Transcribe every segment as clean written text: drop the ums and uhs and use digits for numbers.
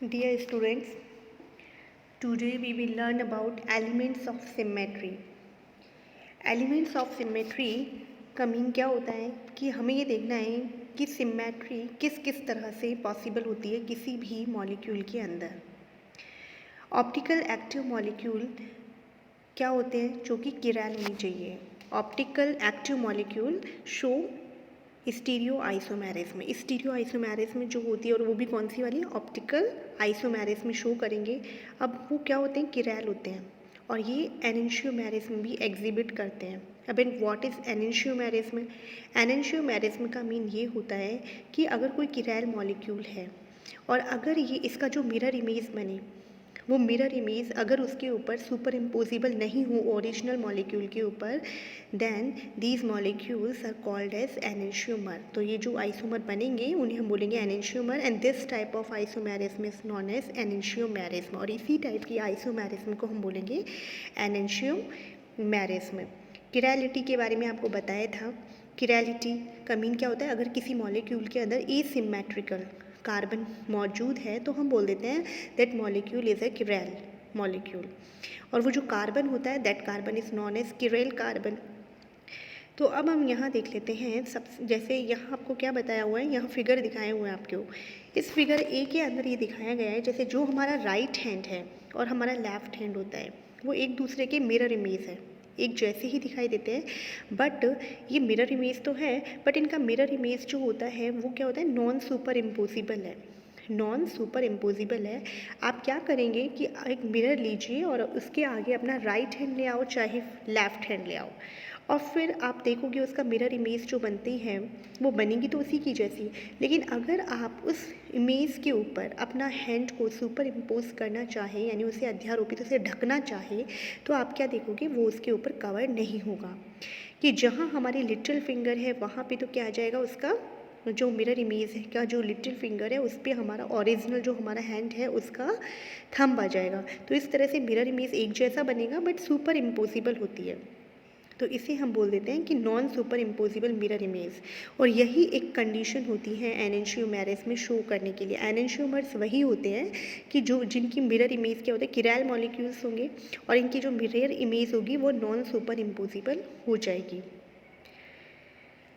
Dear students, today we will learn about elements of symmetry. Elements of symmetry का mean क्या होता है कि हमें ये देखना है कि सिमेट्री किस किस तरह से पॉसिबल होती है किसी भी मॉलिक्यूल के अंदर। ऑप्टिकल एक्टिव मॉलिक्यूल क्या होते हैं जो कि किरैल होनी चाहिए। Optical active molecule show stereo isomerism. Stereo isomerism जो होती है और वो भी कौन सी वाली, ऑप्टिकल आइसोमेरिज्म शो करेंगे। अब वो क्या होते हैं, किरैल होते हैं और ये एनेंशियोमेरिज्म भी एग्जिबिट करते हैं। अब व्हाट इज़ एनेंशियोमेरिज्म? एनेंशियोमेरिज्म का मीन ये होता है कि अगर कोई किरैल मॉलिक्यूल है और अगर ये इसका जो मिरर इमेज बने, वो मिरर इमेज अगर उसके ऊपर सुपर इम्पोजिबल नहीं हो ओरिजिनल मॉलिक्यूल के ऊपर, then these molecules are called as enantiomer. तो ये जो आइसोमर बनेंगे उन्हें हम बोलेंगे enantiomer, and this type of isomerism is known as enantiomerism. और इसी टाइप की आइसोमेरिज्म को हम बोलेंगे एनेंशियोमेरिज्म। किरैलिटी के बारे में आपको बताया था। किरैलिटी का मीन क्या होता है, अगर किसी मॉलिक्यूल के अंदर एसिमेट्रिकल कार्बन मौजूद है तो हम बोल देते हैं that molecule is a chiral molecule. और वो जो कार्बन होता है that carbon is known as chiral carbon. तो अब हम यहाँ देख लेते हैं सब, जैसे यहाँ आपको क्या बताया हुआ है, यहाँ फिगर दिखाए हुए हैं आपको। इस फिगर ए के अंदर ये दिखाया गया है जैसे जो हमारा राइट हैंड है और हमारा लेफ्ट हैंड होता है वो एक दूसरे के मिरर इमेज है, एक जैसे ही दिखाई देते हैं। बट ये मिरर इमेज तो है, बट इनका मिरर इमेज जो होता है वो क्या होता है, नॉन सुपर इम्पोजिबल है। नॉन सुपर इम्पोजिबल है। आप क्या करेंगे कि एक मिरर लीजिए और उसके आगे अपना राइट हैंड ले आओ चाहे लेफ्ट हैंड ले आओ, और फिर आप देखोगे उसका मिरर इमेज जो बनती है वो बनेगी तो उसी की जैसी। लेकिन अगर आप उस इमेज के ऊपर अपना हैंड को सुपर इम्पोज करना चाहे, यानी उसे अध्यारोपित उसे ढकना चाहे, तो आप क्या देखोगे, वो उसके ऊपर कवर नहीं होगा। कि जहाँ हमारी लिटिल फिंगर है वहाँ पे तो क्या आ जाएगा, उसका जो मिरर इमेज है का जो लिटिल फिंगर है उस पर हमारा ओरिजिनल जो हमारा हैंड है उसका थंब आ जाएगा। तो इस तरह से मिरर इमेज एक जैसा बनेगा बट सुपर इम्पोजिबल होती है। तो इसे हम बोल देते हैं कि non super imposable mirror image. और यही एक कंडीशन होती है एनेंशियोमेरिज्म में शो करने के लिए। एनेंशियोमर्स वही होते हैं कि जो जिनकी मिरर इमेज क्या होते हैं, किरैल मॉलिक्यूल्स होंगे और इनकी जो मिरर इमेज होगी वो नॉन सुपर इम्पोजिबल हो जाएगी।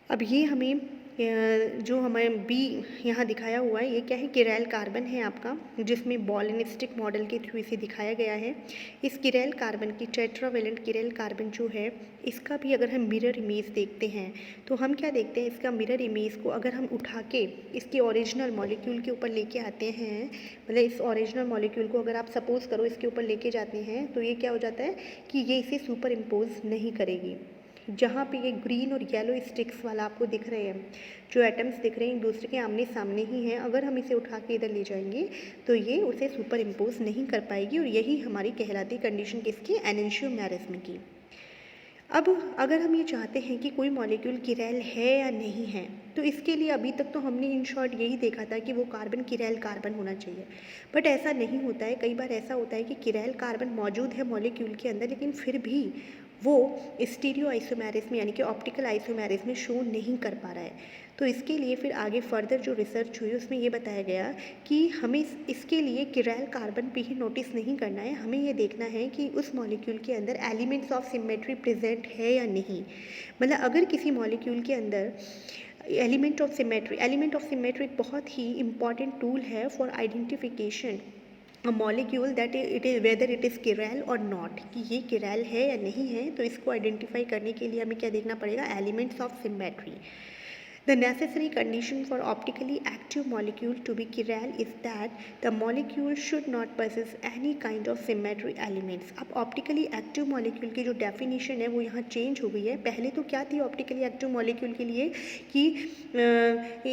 अब ये हमें जो हमें बी यहाँ दिखाया हुआ है ये क्या है, किरैल कार्बन है आपका, जिसमें बॉल एंड स्टिक मॉडल के थ्रू इसे दिखाया गया है। इस किरैल कार्बन की टेट्रावेलेंट किरैल कार्बन जो है इसका भी अगर हम मिरर इमेज देखते हैं तो हम क्या देखते हैं, इसका मिरर इमेज को अगर हम उठा के इसके ओरिजिनल मॉलिक्यूल के ऊपर लेके आते हैं, मतलब इस ओरिजिनल मॉलिक्यूल को अगर आप सपोज करो इसके ऊपर लेके जाते हैं तो ये क्या हो जाता है कि ये इसे सुपर इम्पोज नहीं करेगी। जहाँ पे ये ग्रीन और येलो स्टिक्स वाला आपको दिख रहे हैं, जो एटम्स दिख रहे हैं एक दूसरे के आमने सामने ही हैं, अगर हम इसे उठा के इधर ले जाएंगे तो ये उसे सुपर इम्पोज नहीं कर पाएगी। और यही हमारी कहलाती कंडीशन किसकी, एनेंशियोमेरिज्म की। अब अगर हम ये चाहते हैं कि कोई मॉलिक्यूल किरैल है या नहीं है, तो इसके लिए अभी तक तो हमने इन शॉर्ट यही देखा था कि वो कार्बन किरैल कार्बन होना चाहिए। बट ऐसा नहीं होता है, कई बार ऐसा होता है कि किरैल कार्बन मौजूद है मॉलिक्यूल के अंदर लेकिन फिर भी वो स्टीरियो आइसोमेरिज्म यानी कि ऑप्टिकल आइसोमेरिज्म में शो नहीं कर पा रहा है। तो इसके लिए फिर आगे फर्दर जो रिसर्च हुई उसमें ये बताया गया कि हमें इसके लिए किरैल कार्बन पे ही नोटिस नहीं करना है, हमें ये देखना है कि उस मॉलिक्यूल के अंदर एलिमेंट्स ऑफ सिमेट्री प्रेजेंट है या नहीं। मतलब अगर किसी मॉलिक्यूल के अंदर एलिमेंट ऑफ सिमेट्री एक बहुत ही इंपॉर्टेंट टूल है for identification a molecule that it is whether it is chiral और नॉट, कि ये किरैल है या नहीं है। तो इसको आइडेंटिफाई करने के लिए हमें क्या देखना पड़ेगा, elements of symmetry. The necessary condition for optically active molecule to be chiral is that the molecule should not possess any kind of symmetry elements. अब optically active molecule की जो definition है वो यहाँ change हो गई है। पहले तो क्या थी optically active molecule के लिए कि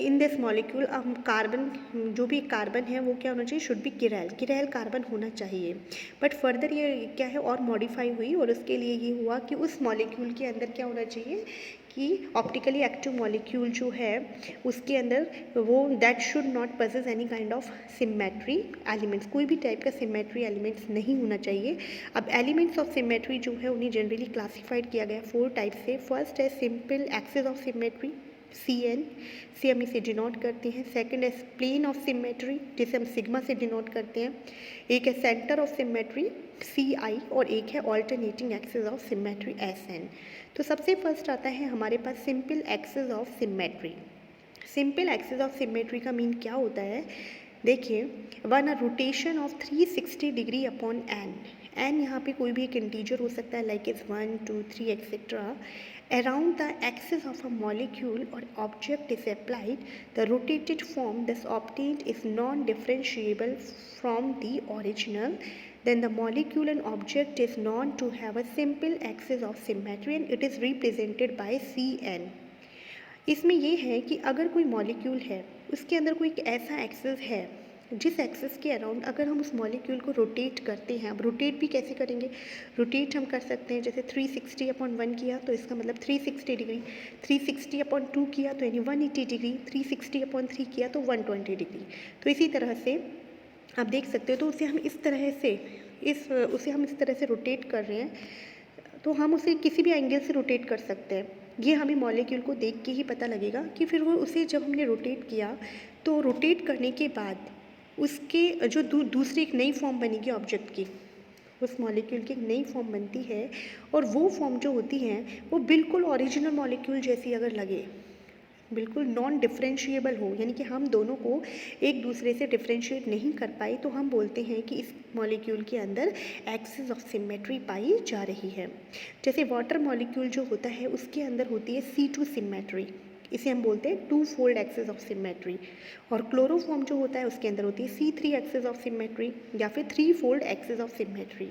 in this molecule कार्बन, जो भी कार्बन है वो क्या होना चाहिए, should be किरैल कार्बन होना चाहिए। बट फर्दर ये क्या है और मॉडिफाई हुई और उसके लिए ये हुआ कि उस मॉलिक्यूल के अंदर क्या होना चाहिए कि ऑप्टिकली एक्टिव मॉलिक्यूल जो है उसके अंदर वो that should not possess any kind of symmetry elements, कोई भी टाइप का सिमेट्री एलिमेंट्स नहीं होना चाहिए। अब एलिमेंट्स ऑफ सिमेट्री जो है उन्हें जनरली क्लासिफाइड किया गया 4 टाइप से। फर्स्ट है simple axis of symmetry, Cn से हम इसे डिनोट करते हैं। सेकंड है प्लेन ऑफ सिमेट्री जिसे हम सिग्मा से डिनोट करते हैं। एक है सेंटर ऑफ सिमेट्री Ci और एक है alternating axis of symmetry Sn। तो सबसे फर्स्ट आता है हमारे पास simple axis of symmetry. Simple axis of symmetry का मीन क्या होता है, देखिए, one a rotation of 360 degree upon n यहाँ पे कोई भी एक इंटीजर हो सकता है, like is 1 2 3 etcetera, around the axis of a molecule or object is applied, the rotated form thus obtained is non-differentiable from the original, then the molecule and object is known to have a simple axis of symmetry and it is represented by Cn। इसमें ये है कि अगर कोई molecule है उसके अंदर कोई एक ऐसा एक्सिस है जिस एक्सिस के अराउंड अगर हम उस मॉलिक्यूल को रोटेट करते हैं, अब रोटेट भी कैसे करेंगे, रोटेट हम कर सकते हैं जैसे 360/1 किया तो इसका मतलब 360 डिग्री, 360/2 किया तो यानी 180 डिग्री, 360/3 किया तो 120 डिग्री। तो इसी तरह से आप देख सकते हो, तो उसे हम इस तरह से रोटेट कर रहे हैं, तो हम उसे किसी भी एंगल से रोटेट कर सकते हैं। ये हमें मॉलिक्यूल को देख के ही पता लगेगा कि फिर वो उसे जब हमने रोटेट किया तो रोटेट करने के बाद उसके जो दूसरी एक नई फॉर्म बनेगी ऑब्जेक्ट की, उस मॉलिक्यूल की एक नई फॉर्म बनती है और वो फॉर्म जो होती है वो बिल्कुल ओरिजिनल मॉलिक्यूल जैसी अगर लगे, बिल्कुल नॉन डिफरेंशिएबल हो, यानी कि हम दोनों को एक दूसरे से डिफरेंशिएट नहीं कर पाए, तो हम बोलते हैं कि इस मॉलिक्यूल के अंदर एक्सिस ऑफ सिमेट्री पाई जा रही है। जैसे वाटर मॉलिक्यूल जो होता है उसके अंदर होती है C2 सिमेट्री, इसे हम बोलते हैं 2 फोल्ड एक्सिस ऑफ सिमेट्री, और क्लोरोफॉर्म जो होता है उसके अंदर होती है C3 एक्सिस ऑफ सिमेट्री या फिर 3 फोल्ड एक्सिस ऑफ सिमेट्री।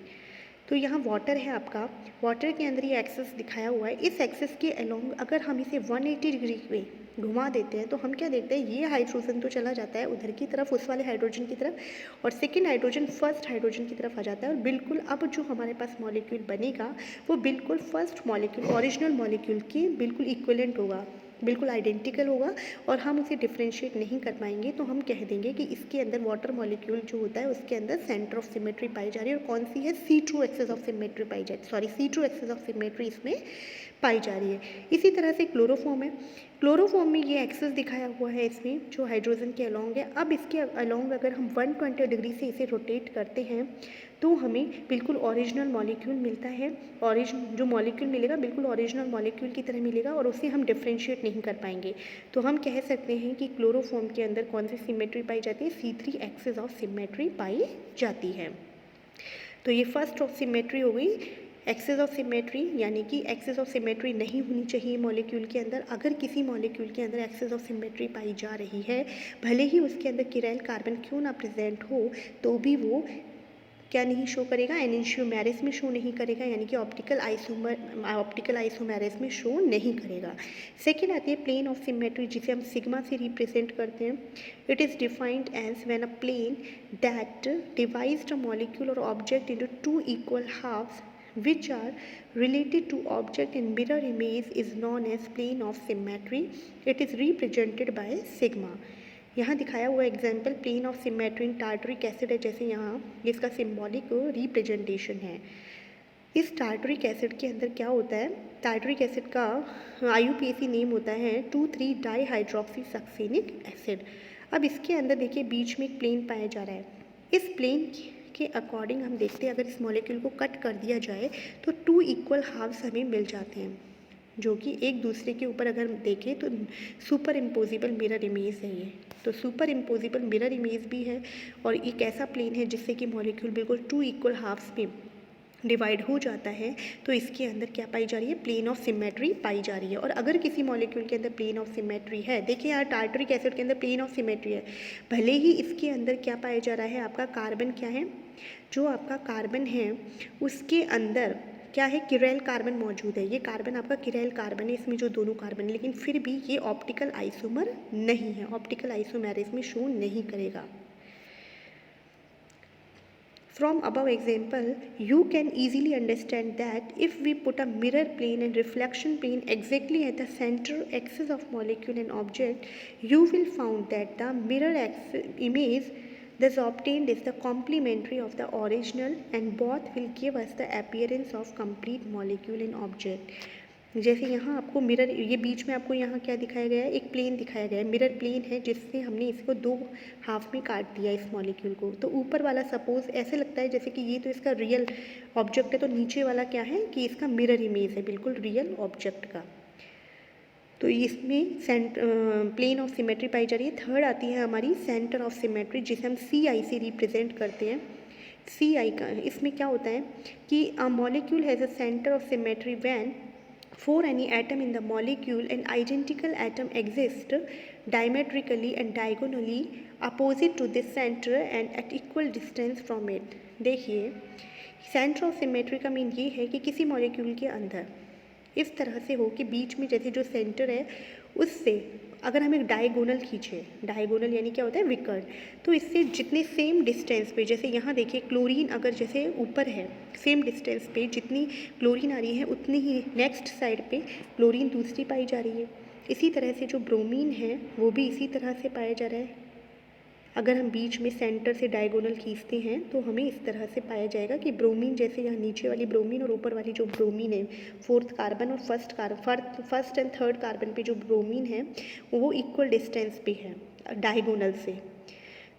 तो यहाँ वाटर है आपका, वाटर के अंदर ये एक्सिस दिखाया हुआ है, इस एक्सिस के अलोंग अगर हम इसे 180 डिग्री पे घुमा देते हैं तो हम क्या देखते हैं, ये हाइड्रोजन तो चला जाता है उधर की तरफ, उस वाले हाइड्रोजन की तरफ, और सेकेंड हाइड्रोजन फर्स्ट हाइड्रोजन की तरफ आ जाता है, और बिल्कुल अब जो हमारे पास मॉलिक्यूल बनेगा वो बिल्कुल फर्स्ट मॉलिक्यूल ओरिजिनल मॉलिक्यूल के बिल्कुल इक्विवेलेंट होगा, बिल्कुल आइडेंटिकल होगा, और हम उसे डिफ्रेंशिएट नहीं कर पाएंगे। तो हम कह देंगे कि इसके अंदर वाटर मॉलिक्यूल जो होता है उसके अंदर सेंटर ऑफ सिमेट्री पाई जा रही है, और कौन सी है, C2 एक्सिस ऑफ सिमेट्री पाई जा रही है, C2 एक्सिस ऑफ सिमेट्री इसमें पाई जा रही है। इसी तरह से क्लोरोफॉर्म है, क्लोरोफॉर्म में ये एक्सिस दिखाया हुआ है इसमें जो हाइड्रोजन के अलोंग है। अब इसके अलोंग अगर हम 120 डिग्री से इसे रोटेट करते हैं तो हमें बिल्कुल ओरिजिनल मॉलिक्यूल मिलता है, जो मॉलिक्यूल मिलेगा बिल्कुल ओरिजिनल मॉलिक्यूल की तरह मिलेगा, और उसे हम डिफ्रेंशिएट नहीं कर पाएंगे। तो हम कह सकते हैं कि क्लोरोफॉर्म के अंदर कौन सी सिमेट्री पाई जाती है, C3 एक्सिस ऑफ सिमेट्री पाई जाती है। तो ये फर्स्ट ऑफ सिमेट्री हो गई, एक्सिस ऑफ सिमेट्री, यानी कि एक्सिस ऑफ सिमेट्री नहीं होनी चाहिए मॉलिक्यूल के अंदर। अगर किसी मॉलिक्यूल के अंदर एक्सिस ऑफ सिमेट्री पाई जा रही है, भले ही उसके अंदर किरैल कार्बन क्यों ना प्रेजेंट हो, तो भी वो क्या नहीं शो करेगा, एनिशियोमेरिस में शो नहीं करेगा, यानी कि ऑप्टिकल आइसोमेरिस में शो नहीं करेगा। सेकेंड आती है प्लेन ऑफ सिमेट्री, जिसे हम सिग्मा से रिप्रेजेंट करते हैं। It is defined as when a plane that divides a molecule और object into 2 equal halves which are related to object in mirror image is known as plane of symmetry. It is represented by sigma. यहाँ दिखाया हुआ example plane of symmetry in tartaric acid है, जैसे यहाँ इसका symbolic representation है। इस tartaric acid के अंदर क्या होता है, टार्टरिक एसिड का IUPAC नेम होता है 2,3 डाईहाइड्रोक्सी सक्सेनिक एसिड। अब इसके अंदर देखिए बीच में एक प्लेन पाया जा रहा है, इस प्लेन के अकॉर्डिंग हम देखते हैं अगर इस मॉलिक्यूल को कट कर दिया जाए तो 2 इक्वल हाफ्स हमें मिल जाते हैं, जो कि एक दूसरे के ऊपर अगर देखें तो सुपर इम्पोजिबल मिरर इमेज है ये। तो सुपर इम्पोजिबल मिरर इमेज भी है, और एक ऐसा प्लेन है जिससे कि मॉलिक्यूल बिल्कुल 2 इक्वल हाफ्स में डिवाइड हो जाता है। तो इसके अंदर क्या पाई जा रही है, प्लेन ऑफ सिमेट्री पाई जा रही है। और अगर किसी मॉलिक्यूल के अंदर प्लेन ऑफ सिमेट्री है, देखिए यार टार्टरिक एसिड के अंदर प्लेन ऑफ सिमेट्री है, भले ही इसके अंदर क्या पाया जा रहा है, आपका कार्बन क्या है, जो आपका कार्बन है उसके अंदर क्या है, किरैल कार्बन मौजूद है, ये कार्बन आपका किरैल कार्बन है, इसमें जो दोनों कार्बन है, लेकिन फिर भी ये ऑप्टिकल आइसोमर नहीं है, ऑप्टिकल आइसोमेरिस में शो नहीं करेगा। From above example, you can easily understand that if we put a mirror plane and reflection plane exactly at the center axis of molecule and object, you will find that the mirror image thus obtained is the complementary of the original, and both will give us the appearance of complete molecule and object. जैसे यहाँ आपको mirror, ये बीच में आपको यहाँ क्या दिखाया गया है, एक प्लेन दिखाया गया है, मिरर प्लेन है, जिससे हमने इसको दो हाफ में काट दिया इस मॉलिक्यूल को। तो ऊपर वाला सपोज ऐसे लगता है जैसे कि ये तो इसका रियल ऑब्जेक्ट है, तो नीचे वाला क्या है कि इसका मिरर इमेज है बिल्कुल रियल ऑब्जेक्ट का। तो इसमें प्लेन ऑफ सिमेट्री पाई जा रही है। थर्ड आती है हमारी सेंटर ऑफ सिमेट्री, जिसे हम CI से रिप्रेजेंट करते हैं। CI का इसमें क्या होता है कि a molecule has a centre of symmetry when for any atom in the molecule an identical atom exists diametrically and diagonally opposite to this center and at equal distance from it। देखिए centre of symmetry का mean ये है कि किसी molecule के अंदर इस तरह से हो कि बीच में जैसे जो सेंटर है उससे अगर हम एक डायगोनल खींचे, डायगोनल यानी क्या होता है विकर्ण, तो इससे जितने सेम डिस्टेंस पे, जैसे यहाँ देखिए क्लोरीन अगर जैसे ऊपर है सेम डिस्टेंस पे जितनी क्लोरीन आ रही है उतनी ही नेक्स्ट साइड पे क्लोरीन दूसरी पाई जा रही है। इसी तरह से जो ब्रोमीन है वो भी इसी तरह से पाया जा रहा है। अगर हम बीच में सेंटर से डायगोनल खींचते हैं तो हमें इस तरह से पाया जाएगा कि ब्रोमीन जैसे यहाँ नीचे वाली ब्रोमीन और ऊपर वाली जो ब्रोमीन है, फोर्थ कार्बन और फर्स्ट एंड थर्ड कार्बन पे जो ब्रोमीन है वो इक्वल डिस्टेंस पे है डायगोनल से।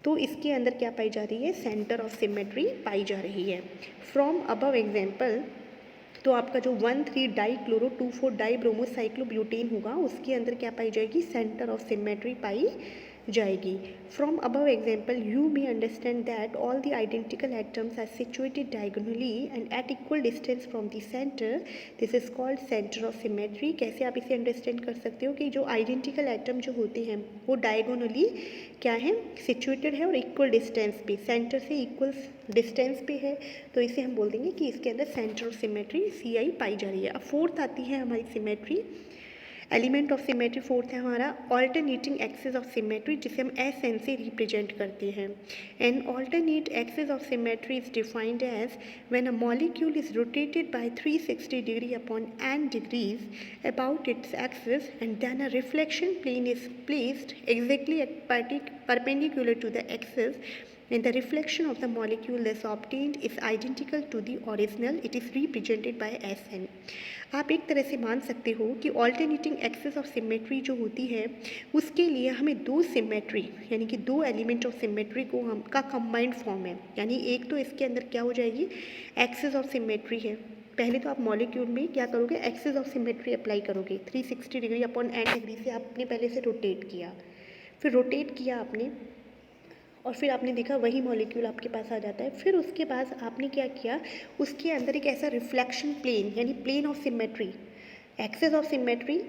तो इसके अंदर क्या पाई जा रही है, सेंटर ऑफ सिमेट्री पाई जा रही है। फ्रॉम अबव एग्जाम्पल, तो आपका जो 1,3 डाइक्लोरो 2,4 डाइब्रोमोसाइक्लोब्यूटेन होगा उसके अंदर क्या पाई जाएगी, सेंटर ऑफ सिमेट्री पाई जाएगी। From above example you may understand that all the identical atoms are situated diagonally and at equal distance from the centre, this is called centre of symmetry. कैसे आप इसे अंडरस्टैंड कर सकते हो कि जो आइडेंटिकल एटम जो होते हैं वो डायगोनली क्या है, सिचुएटेड है और इक्वल डिस्टेंस पे, सेंटर से इक्वल डिस्टेंस पे है, तो इसे हम बोल देंगे कि इसके अंदर सेंटर ऑफ सिमेट्री CI पाई जा रही है। अब फोर्थ आती है हमारी symmetry, element of symmetry fourth है हमारा ऑल्टरनेटिंग एक्सिस ऑफ सिमेट्री, जिसे हम SN से रिप्रेजेंट करते हैं। An alternate axis of symmetry is defined as when a molecule is rotated by 360 degree upon n degrees about its axis and then a reflection plane is placed exactly perpendicular to the axis and the reflection of the molecule thus obtained is identical to the original, it is represented by SN। आप एक तरह से मान सकते हो कि alternating axis of symmetry जो होती है उसके लिए हमें दो सिमेट्री यानी कि दो एलिमेंट ऑफ सिमेट्री को हम का कंबाइंड फॉर्म है। यानी एक तो इसके अंदर क्या हो जाएगी, एक्सिस ऑफ सिमेट्री है। पहले तो आप मॉलिक्यूल में क्या करोगे, एक्सिस ऑफ सिमेट्री अप्लाई करोगे, 360 डिग्री अपॉन n डिग्री से आपने पहले से रोटेट किया, फिर रोटेट किया आपने और फिर आपने देखा वही मॉलिक्यूल आपके पास आ जाता है। फिर उसके बाद आपने क्या किया, उसके अंदर एक ऐसा रिफ्लेक्शन प्लेन यानी plane of symmetry, axis of symmetry,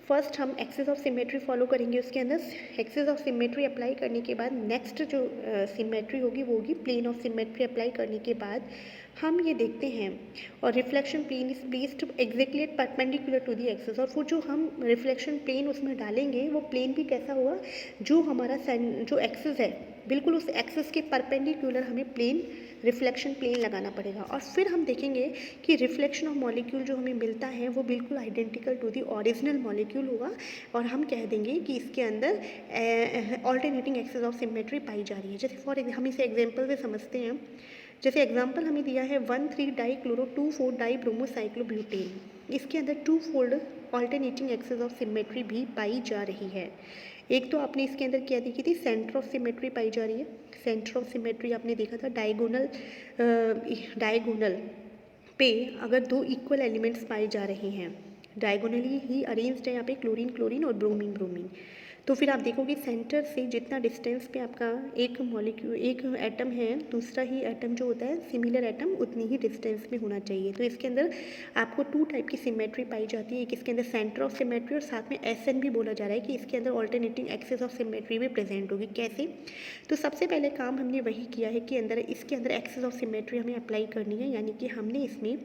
first हम एक्सिस ऑफ सिमेट्री फॉलो करेंगे, उसके अंदर एक्सिस ऑफ सिमेट्री अप्लाई करने के बाद नेक्स्ट जो सिमेट्री होगी वो होगी प्लेन ऑफ सिमेट्री अप्लाई करने के बाद हम ये देखते हैं और reflection plane is placed exactly at perpendicular to the axis, और वो जो हम रिफ्लेक्शन प्लेन उसमें डालेंगे वो प्लेन भी कैसा होगा, जो हमारा जो एक्सिस है बिल्कुल उस एक्सिस के परपेंडिकुलर हमें प्लेन रिफ्लेक्शन प्लेन लगाना पड़ेगा। और फिर हम देखेंगे कि रिफ्लेक्शन ऑफ मॉलिक्यूल जो हमें मिलता है वो बिल्कुल identical to the original molecule होगा और हम कह देंगे कि इसके अंदर ऑल्टरनेटिंग एक्सिस ऑफ सिमेट्री पाई जा रही है। जैसे फॉर हम इसे एग्जाम्पल से समझते हैं, जैसे एग्जाम्पल हमें दिया है 1,3 डाइक्लोरो 2,4 डाइब्रोमोसाइक्लोब्यूटेन, इसके अंदर 2 fold alternating axis of symmetry भी पाई जा रही है। एक तो आपने इसके अंदर क्या देखी थी, सेंटर ऑफ सिमेट्री पाई जा रही है। सेंटर ऑफ सिमेट्री आपने देखा था डायगोनल पे अगर दो इक्वल एलिमेंट्स पाए जा रहे हैं, डायगोनली ही अरेंज्ड है यहाँ पे क्लोरीन क्लोरीन और ब्रोमीन ब्रोमीन, तो फिर आप देखोगे सेंटर से जितना डिस्टेंस पे आपका एक मॉलिक्यूल एक एटम है, दूसरा ही एटम जो होता है सिमिलर एटम उतनी ही डिस्टेंस में होना चाहिए। तो इसके अंदर आपको 2 टाइप की सिमेट्री पाई जाती है, एक इसके अंदर सेंटर ऑफ सिमेट्री और साथ में SN भी बोला जा रहा है कि इसके अंदर ऑल्टरनेटिंग एक्सिस ऑफ सिमेट्री भी प्रेजेंट होगी। कैसे, तो सबसे पहले काम हमने वही किया है कि इसके अंदर एक्सिस ऑफ सिमेट्री हमें अप्लाई करनी है, यानी कि हमने इसमें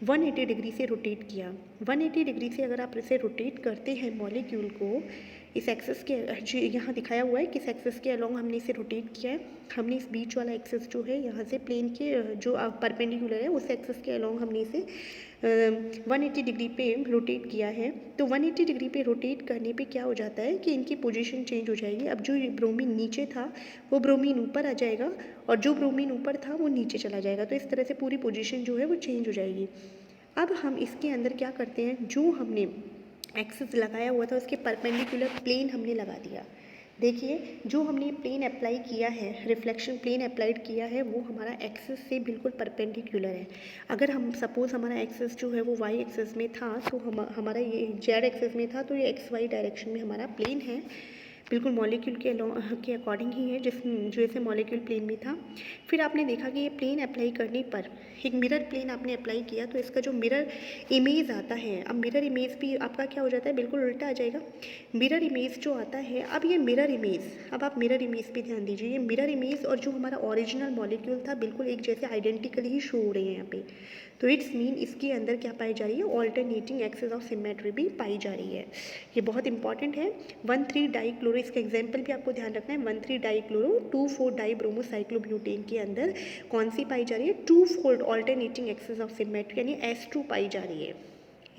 180 डिग्री से रोटेट किया। 180 डिग्री से अगर आप इसे रोटेट करते हैं मॉलिक्यूल को, इस एक्सिस के यहाँ दिखाया हुआ है किस एक्सिस के अलोंग हमने इसे रोटेट किया है, हमने इस बीच वाला एक्सिस जो है यहाँ से प्लेन के जो परपेंडिकुलर है उस एक्सिस के अलोंग हमने इसे 180 डिग्री पे रोटेट किया है। तो 180 डिग्री पे रोटेट करने पे क्या हो जाता है कि इनकी पोजीशन चेंज हो जाएगी। अब जो ब्रोमीन नीचे था वो ब्रोमीन ऊपर आ जाएगा और जो ब्रोमीन ऊपर था वो नीचे चला जाएगा, तो इस तरह से पूरी पोजीशन जो है वो चेंज हो जाएगी। अब हम इसके अंदर क्या करते हैं, जो हमने एक्सिस लगाया हुआ था उसके परपेंडिकुलर प्लेन हमने लगा दिया। देखिए जो हमने प्लेन अप्लाई किया है, रिफ्लेक्शन प्लेन अप्लाइड किया है, वो हमारा एक्सिस से बिल्कुल परपेंडिकुलर है। अगर हम सपोज़ हमारा एक्सिस जो है वो वाई एक्सिस में था, तो हमारा ये जेड एक्सिस में था, तो ये एक्स वाई डायरेक्शन में हमारा प्लेन है, बिल्कुल मॉलिक्यूल के अकॉर्डिंग ही है, जैसे मॉलिक्यूल प्लेन में था। फिर आपने देखा कि ये प्लेन अप्लाई करने पर एक मिरर प्लेन आपने अप्लाई किया, तो इसका जो मिरर इमेज आता है, अब मिरर इमेज भी आपका क्या हो जाता है, बिल्कुल उल्टा आ जाएगा। मिरर इमेज जो आता है, अब ये मिरर इमेज, अब आप मिरर इमेज पे ध्यान दीजिए, ये मिरर इमेज और जो हमारा ओरिजिनल मॉलिक्यूल था बिल्कुल एक जैसे आइडेंटिकली ही शो हो रहे हैं यहाँ पे। तो इट्स मीन इसके अंदर क्या पाई जा रही है, ऑल्टरनेटिंग एक्सिस ऑफ सिमेट्री भी पाई जा रही है। ये बहुत इंपॉर्टेंट है। 1,3 डाइक्लोरो, इसका एग्जाम्पल भी आपको ध्यान रखना है। 1,3 डाइक्लोरो 2,4 डाइब्रोमोसाइक्लोब्यूटेन के अंदर कौन सी पाई जा रही है, 2 fold alternating axis of symmetry यानी S2 पाई जा रही है।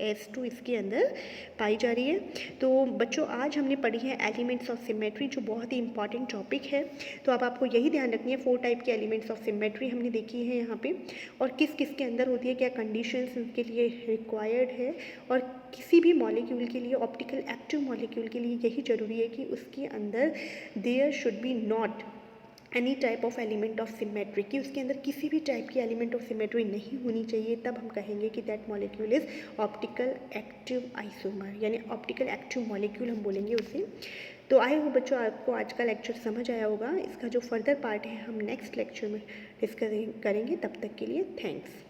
S2 इसके अंदर पाई जा रही है। तो बच्चों आज हमने पढ़ी है एलिमेंट्स ऑफ सिमेट्री, जो बहुत ही इंपॉर्टेंट टॉपिक है। तो अब आपको यही ध्यान रखनी है, 4 टाइप के एलिमेंट्स ऑफ सिमेट्री हमने देखी है यहाँ पे, और किस किस के अंदर होती है, क्या कंडीशंस उनके लिए रिक्वायर्ड है, और किसी भी मॉलिक्यूल के लिए, ऑप्टिकल एक्टिव मॉलिक्यूल के लिए यही ज़रूरी है कि उसके अंदर there should be not any type of element of symmetry, कि उसके अंदर किसी भी टाइप की एलिमेंट ऑफ सिमेट्री नहीं होनी चाहिए, तब हम कहेंगे कि that molecule is optical active isomer, यानी ऑप्टिकल एक्टिव मॉलिक्यूल हम बोलेंगे उसे। तो आई होप बच्चों आपको आज का लेक्चर समझ आया होगा। इसका जो फर्दर पार्ट है हम नेक्स्ट लेक्चर में डिस्कस करेंगे। तब तक के लिए थैंक्स।